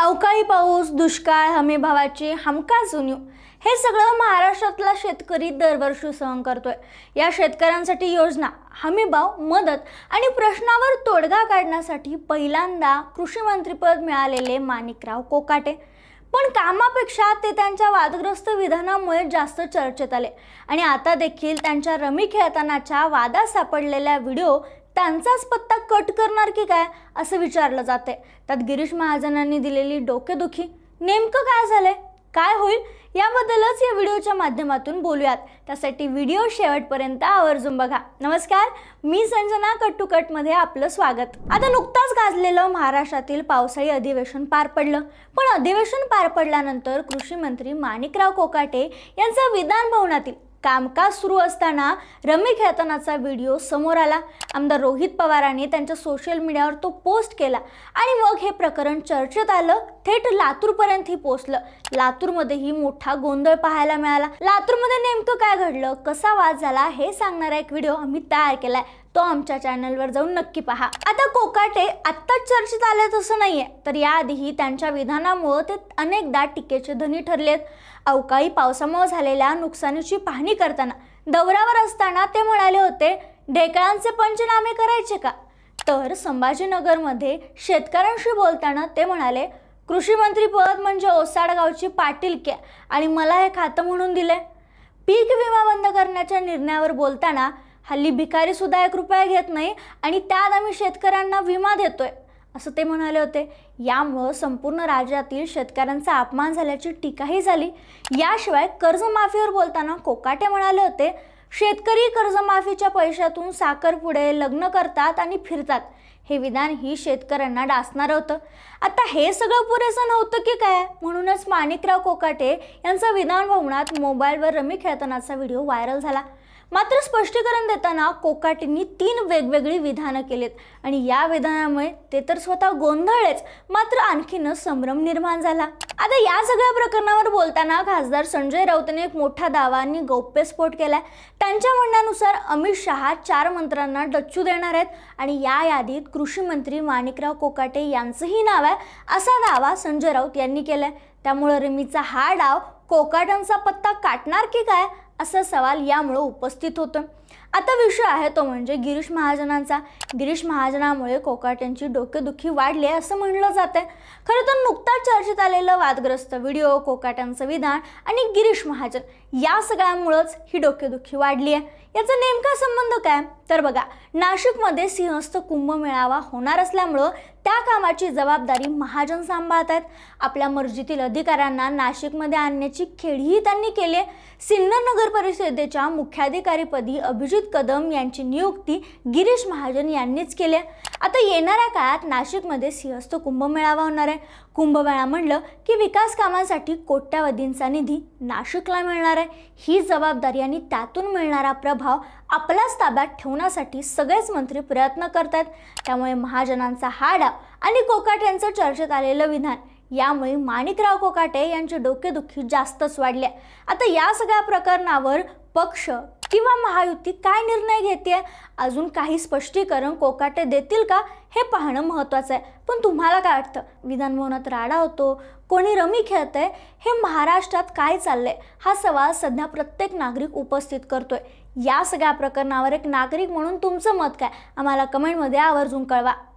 अवकाळी पाऊस, दुष्काळ, हमीभावाची हमखास उणीव हे सगळं महाराष्ट्रातला शेतकरी दरवर्षी सहन करतोय। या शेतकऱ्यांसाठी योजना, हमीभाव, मदत आणि प्रश्नावर तोडगा काढण्यासाठी पहिल्यांदा कृषी मंत्रीपद मिळालेले माणिकराव कोकाटे, पण कामापेक्षा ते त्यांच्या वादग्रस्त विधानामुळे जास्त चर्चेत आले आणि आता देखील त्यांच्या रमी खेळतानाच्या वादात सापडलेल्या व्हिडिओ त्यांचाच पत्ता कट करणार की काय असं विचारलं जाते। त्यात गिरीश महाजनांनी दिलेली डोकेदुखी, नेमकं काय झालंय, काय होईल याबद्दलच या व्हिडिओच्या माध्यमातून बोलूयात। त्यासाठी व्हिडिओ शेवटपर्यंत आवर्जून बघा। नमस्कार, मी संजना कट टू कट मध्ये आपलं स्वागत। आता नुकताच गाजलेलं महाराष्ट्रातील पावसाळी अधिवेशन पार पडलं, पण अधिवेशन पार पडल्यानंतर कृषी मंत्री माणिकराव कोकाटे यांचा विधान भवनातील कामकाज सुरू असताना रमी खेळतानाचा व्हिडिओ समोर आला। आमदार रोहित पवारांनी त्यांच्या सोशल मीडियावर तो पोस्ट केला आणि मग हे प्रकरण चर्चेत आलं, थेट लातूरपर्यंतही पोहोचलं। लातूरमध्येही मोठा गोंधळ पाहायला मिळाला। लातूरमध्ये नेमकं काय घडलं, कसा वाद झाला हे सांगणारा एक व्हिडिओ आम्ही तयार केलाय, तो आमच्या चॅनलवर जाऊन नक्की पहा। आता कोकाटे आत्ताच चर्चेत आले तसं नाहीये, तर याआधीही त्यांच्या विधानामुळे ते अनेकदा टीकेचे धनी ठरलेत। अवकाळी पावसामुळे झालेल्या नुकसानीची पाहणी करताना दौऱ्यावर असताना ते म्हणाले होते, ढेकळांचे पंचनामे करायचे का? तर संभाजीनगरमध्ये शेतकऱ्यांशी बोलताना ते म्हणाले, कृषी मंत्री पद म्हणजे ओसाड गावची पाटीलकी आणि मला हे खातं म्हणून दिले। पीक विमा बंद करण्याच्या निर्णयावर बोलताना, हल्ली भिकारी सुद्धा 1 रुपया घेत नाही आणि त्यात आम्ही शेतकऱ्यांना विमा देतोय असं ते म्हणाले होते। यामुळे संपूर्ण राज्यातील शेतकऱ्यांचा अपमान झाल्याची टीकाही झाली। याशिवाय कर्जमाफीवर बोलताना कोकाटे म्हणाले होते, शेतकरी कर्जमाफीच्या पैशातून साखरपुडे, लग्न करतात आणि फिरतात। हे विधान ही शेतकऱ्यांना डासणार होतं। आता हे सगळं पुरेसं नव्हतं की काय, म्हणूनच माणिकराव कोकाटे यांचा विधान भवनात मोबाईलवर रमी खेळतानाचा व्हिडिओ व्हायरल झाला। मात्र स्पष्टीकरण देताना कोकाटेंनी 3 वेगवेगळी विधानं केलीत आणि या विधानामुळे ते तर स्वतः गोंधळलेच, मात्र आणखीनच संभ्रम निर्माण झाला। आता या सगळ्या प्रकरणावर बोलताना खासदार संजय राऊतांनी एक मोठा दावा आणि गौप्यस्फोट केलाय। त्यांच्या म्हणण्यानुसार अमित शहा 4 मंत्र्यांना डच्चू देणार आहेत आणि या यादीत कृषी मंत्री माणिकराव कोकाटे यांचंही नाव आहे असा दावा संजय राऊत यांनी केलाय। त्यामुळे रमीचा हा डाव कोकाटांचा पत्ता काटणार की काय असा सवाल यामुळे उपस्थित होतो। आता विषय आहे तो म्हणजे गिरीश महाजनांचा। गिरीश महाजनामुळे कोकाट्यांची डोकेदुखी वाढली असं म्हणलं जातंय। खरं तर नुकताच चर्चेत आलेलं वादग्रस्त व्हिडिओ, कोकाट्यांचं विधान आणि गिरीश महाजन या सगळ्यामुळेच ही डोकेदुखी वाढली आहे। याचा नेमका संबंध काय, तर बघा, नाशिकमध्ये सिंहस्थ कुंभ मेळावा होणार असल्यामुळं त्या कामाची जबाबदारी महाजन सांभाळत आहेत। आपल्या मर्जीतील अधिकाऱ्यांना नाशिकमध्ये आणण्याची खेळीही त्यांनी केली आहे। सिन्नर नगर परिषदेच्या मुख्याधिकारीपदी अभिजित कदम यांची नियुक्ती गिरीश महाजन यांनीच केली आहे। आता येणाऱ्या काळात नाशिकमध्ये सिंहस्थ कुंभमेळावा होणार आहे। कुंभमेळा म्हणलं की विकास कामांसाठी कोट्यावधींचा निधी नाशिकला मिळणार आहे। ही जबाबदारी आणि त्यातून मिळणारा प्रभाव आपल्याच ताब्यात ठेवण्यासाठी सगळेच मंत्री प्रयत्न करतात। त्यामुळे महाजनांचा हा डाव आणि कोकाटे यांचं चर्चेत आलेलं विधान यामुळे माणिकराव कोकाटे यांची डोकेदुखी जास्तच वाढली। आता या सगळ्या प्रकरणावर पक्ष किंवा महायुती काय निर्णय घेते, अजून काही स्पष्टीकरण कोकाटे देतील का हे पाहणं महत्त्वाचं आहे। पण तुम्हाला काय वाटतं, विधानभवनात राडा होतो, कोणी रमी खेळतंय, हे महाराष्ट्रात काय चाललंय हा सवाल सध्या प्रत्येक नागरिक उपस्थित करतोय। या सगळ्या प्रकरणावर एक नागरिक म्हणून तुमचं मत काय आम्हाला कमेंटमध्ये आवर्जून कळवा।